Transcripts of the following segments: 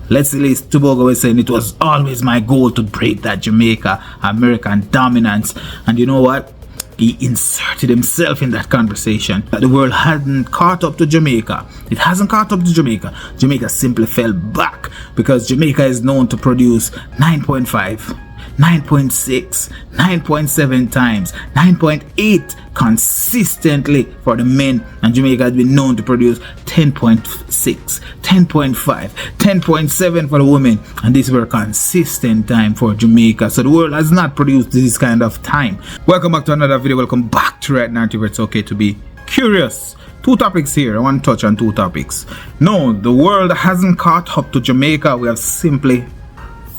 Letsile Tebogo was saying it was always my goal to break that Jamaica American dominance. And you know what? He inserted himself in that conversation that the world hadn't caught up to Jamaica. It hasn't caught up to Jamaica. Jamaica simply fell back because Jamaica is known to produce 9.5, 9.6, 9.7 times, 9.8 consistently for the men, and Jamaica has been known to produce 10.6, 10.5, 10.7 for the women, and these were consistent time for Jamaica. So the world has not produced this kind of time. Welcome back to another video. Welcome back to Right Narrative. It's okay to be curious. Two topics here. I want to touch on two topics. No, the world hasn't caught up to Jamaica. We have simply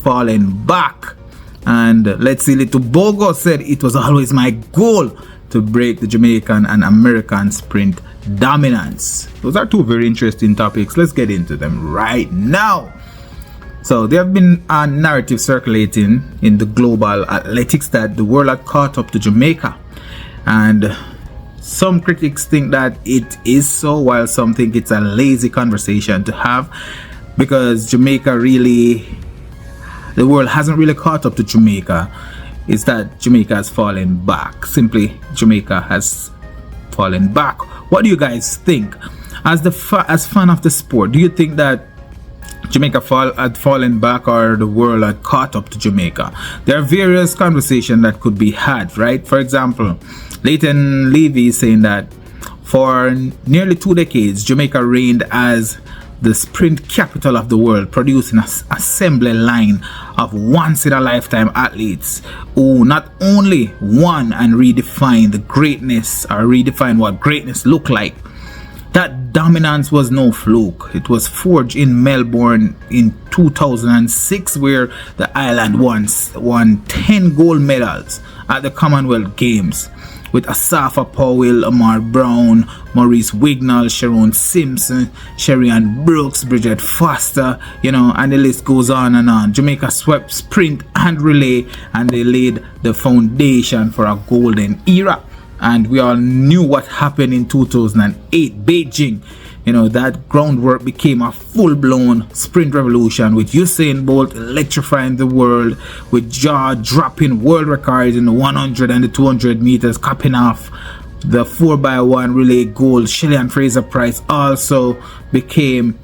fallen back. And Letsile Tebogo said it was always my goal to break the Jamaican and American sprint dominance. Those are two very interesting topics. Let's get into them right now. So there have been a narrative circulating in the global athletics that the world had caught up to Jamaica. And some critics think that it is so, while some think it's a lazy conversation to have, because Jamaica really, the world hasn't really caught up to Jamaica. It's that Jamaica has fallen back. Simply, Jamaica has fallen back. What do you guys think? As fan of the sport, do you think that Jamaica had fallen back, or the world had caught up to Jamaica? There are various conversations that could be had, right? For example, Leighton Levy is saying that for nearly 2 decades, Jamaica reigned as the sprint capital of the world, producing an assembly line of once-in-a-lifetime athletes who not only won and redefined the greatness, or redefined what greatness looked like. That dominance was no fluke. It was forged in Melbourne in 2006, where the island won 10 gold medals at the Commonwealth Games, with Asafa Powell, Amar Brown, Maurice Wignall, Sharon Simpson, Sherrian Brooks, Bridget Foster, and the list goes on and on. Jamaica swept sprint and relay, and they laid the foundation for a golden era. And we all knew what happened in 2008 Beijing. That groundwork became a full-blown sprint revolution, with Usain Bolt electrifying the world, with jaw-dropping world records in the 100 and the 200 meters, capping off the 4x1 relay gold. Shelley and Fraser Price also became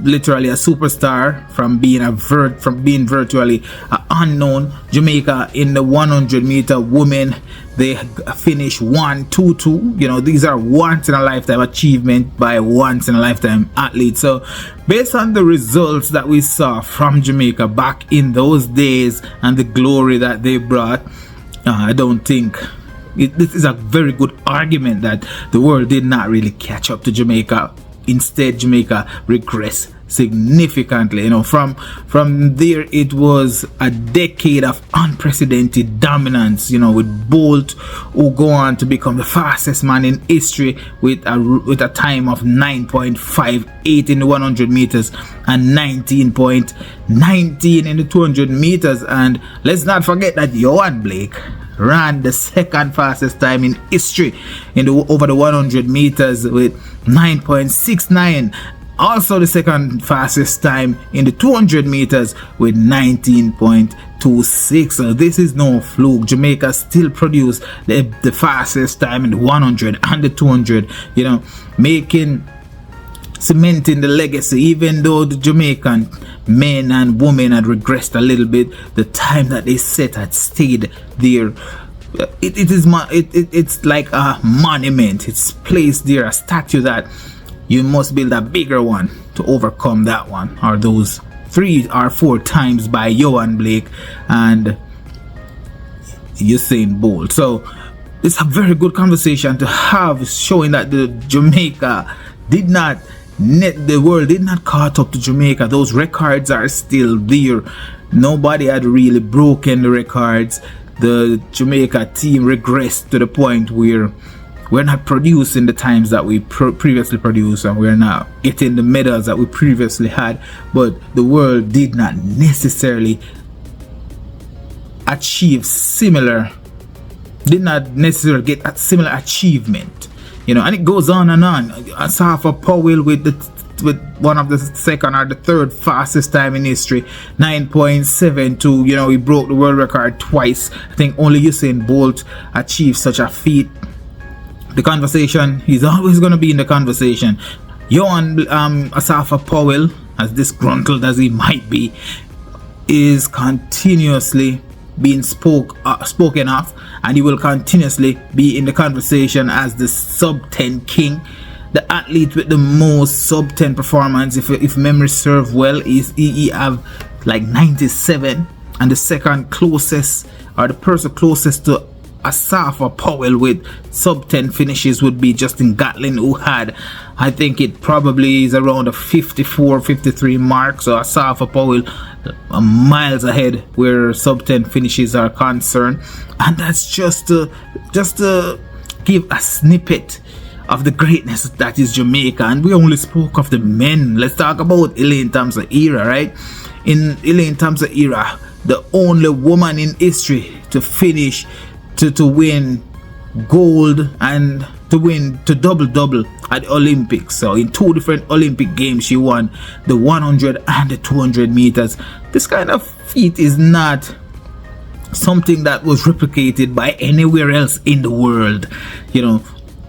literally a superstar from being virtually unknown. Jamaica in the 100-meter women, they finished 1-2-2. These are once-in-a-lifetime achievement by once-in-a-lifetime athletes. So based on the results that we saw from Jamaica back in those days and the glory that they brought, I don't think this is a very good argument that the world did not really catch up to Jamaica. Instead, Jamaica regressed significantly. From there, it was a decade of unprecedented dominance, with Bolt, who go on to become the fastest man in history with a time of 9.58 in the 100 meters and 19.19 in the 200 meters. And let's not forget that Oblique ran the second fastest time in history over the 100 meters with 9.69. Also the second fastest time in the 200 meters with 19.26. So this is no fluke. Jamaica still produced the fastest time in the 100 and the 200, cementing the legacy. Even though the Jamaican men and women had regressed a little bit, the time that they set had stayed there. It's like a monument. It's placed there, a statue that you must build a bigger one to overcome that one, or those 3 or 4 times by Oblique and Usain Bolt. So it's a very good conversation to have, showing that the world did not caught up to Jamaica. Those records are still there. Nobody had really broken the records. The Jamaica team regressed to the point where we're not producing the times that we previously produced, and we're not getting the medals that we previously had. But the world did not necessarily get a similar achievement. And it goes on and on. Asafa Powell with the with one of the second or the third fastest time in history, 9.72. You know, he broke the world record twice. I think only Usain Bolt achieved such a feat. The conversation, he's always going to be in the conversation. Johan Asafa Powell, as disgruntled as he might be, is continuously being spoken of, and he will continuously be in the conversation as the sub 10 king, the athlete with the most sub 10 performance. If memory serve well, he have like 97, and the second closest, or the person closest to Asafa Powell with sub 10 finishes would be Justin Gatlin, who had, I think it probably is around a 54-53 mark. So Asafa Powell miles ahead where sub 10 finishes are concerned. And that's just to give a snippet of the greatness that is Jamaica. And we only spoke of the men. Let's talk about Elaine Thompson era, right? In Elaine Thompson era, the only woman in history to finish to win gold and to double at the Olympics. So in 2 different Olympic games, she won the 100 and the 200 meters. This kind of feat is not something that was replicated by anywhere else in the world. You know,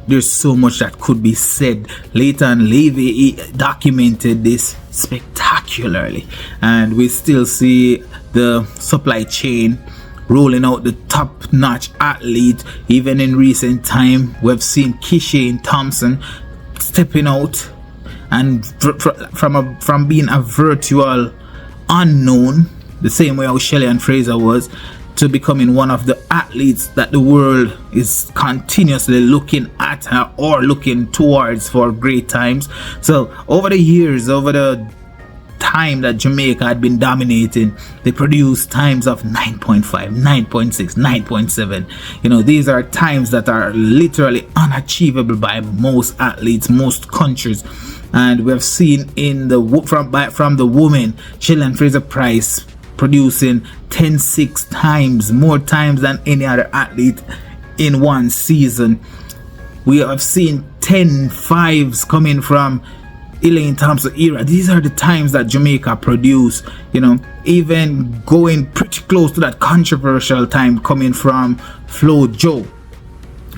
there's so much that could be said. Leighton Levy documented this spectacularly, and we still see the supply chain rolling out the top-notch athlete. Even in recent time, we've seen Kishane Thompson stepping out and from being a virtual unknown, the same way how Shelley and Fraser was, to becoming one of the athletes that the world is continuously looking at or looking towards for great times. So over the years, over the time that Jamaica had been dominating, they produced times of 9.5, 9.6, 9.7. You know, these are times that are literally unachievable by most athletes, most countries. And we have seen in the from the women, Shelley Fraser Price producing 10.6 times, more times than any other athlete in one season. We have seen 10.5s coming from Elaine Thompson era. These are the times that Jamaica produced, you know, even going pretty close to that controversial time coming from Flo Jo.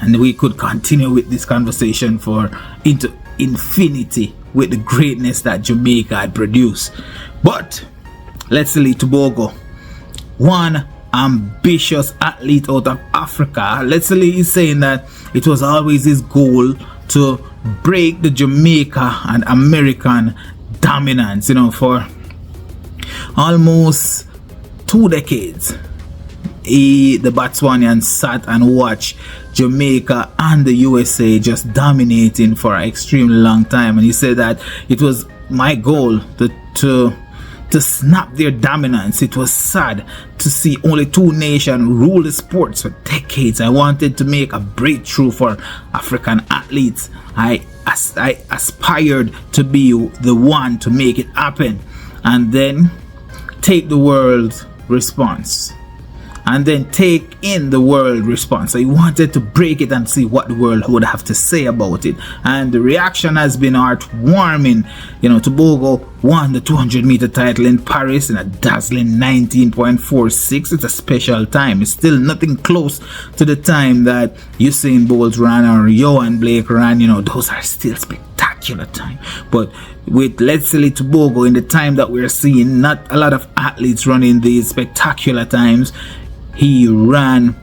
And we could continue with this conversation for into infinity with the greatness that Jamaica had produced. But Letsile Tebogo, one ambitious athlete out of Africa. Letsile is saying that it was always his goal to break the Jamaica and American dominance. You know, for almost 2 decades, the Botswanian sat and watched Jamaica and the USA just dominating for an extremely long time, and he said that it was my goal to snap their dominance. It was sad to see only 2 nations rule the sports for decades. I wanted to make a breakthrough for African athletes. I aspired to be the one to make it happen, and then take the world's response, and then take in the world response. So he wanted to break it and see what the world would have to say about it. And the reaction has been heartwarming. You know, Tebogo won the 200 meter title in Paris in a dazzling 19.46. It's a special time. It's still nothing close to the time that Usain Bolt ran or Johan Blake ran. You know, those are still spectacular time. But with Letsile Tebogo, in the time that we're seeing, not a lot of athletes running these spectacular times. He ran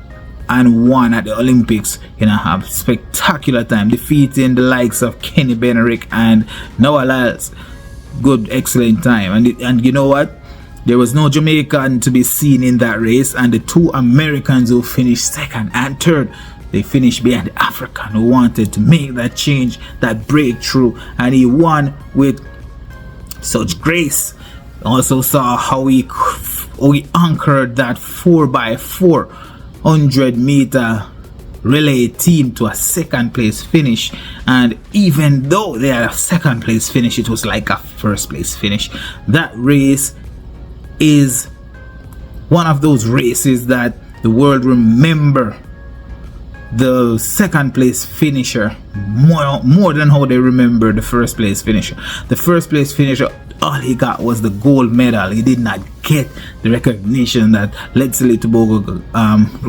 and won at the Olympics in a spectacular time, defeating the likes of Kenny Benerick and Noah Lyles. Good, excellent time. And you know what? There was no Jamaican to be seen in that race, and the 2 Americans who finished second and third, they finished behind the African who wanted to make that change, that breakthrough, and he won with such grace. Also saw how he anchored that 4x4 100 meter relay team to a 2nd place finish. And even though they had a 2nd place finish, it was like a 1st place finish. That race is one of those races that the world remember the second place finisher more than how they remember the first place finisher. The first place finisher, all he got was the gold medal. He did not get the recognition that Letsile Tebogo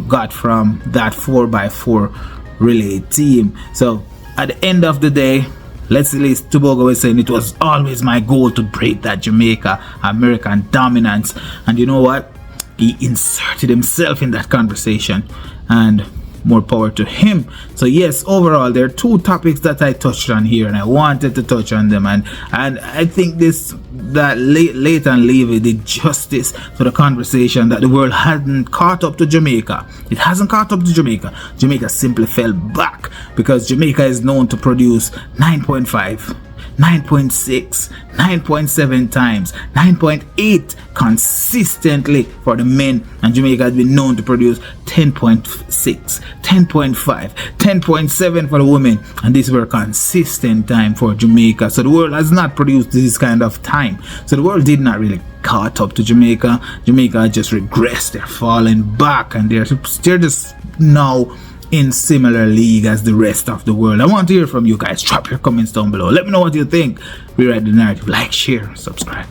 got from that 4x4 relay team. So at the end of the day, Letsile Tebogo was saying it was always my goal to break that Jamaica American dominance. And you know what? He inserted himself in that conversation, and more power to him. So yes, overall there are two topics that I touched on here, and I wanted to touch on them, and I think that Leighton Levy did justice to the conversation that the world hadn't caught up to Jamaica. It hasn't caught up to Jamaica. Jamaica simply fell back because Jamaica is known to produce 9.5, 9.6, 9.7 times, 9.8 consistently for the men, and Jamaica has been known to produce 10.6, 10.5, 10.7 for the women, and these were consistent time for Jamaica. So the world has not produced this kind of time. So the world did not really caught up to Jamaica. Jamaica just regressed. They're falling back, and they're just now in similar league as the rest of the world. I want to hear from you guys. Drop your comments down below. Let me know what you think. We Rewrite the Narrative. Like, share, subscribe.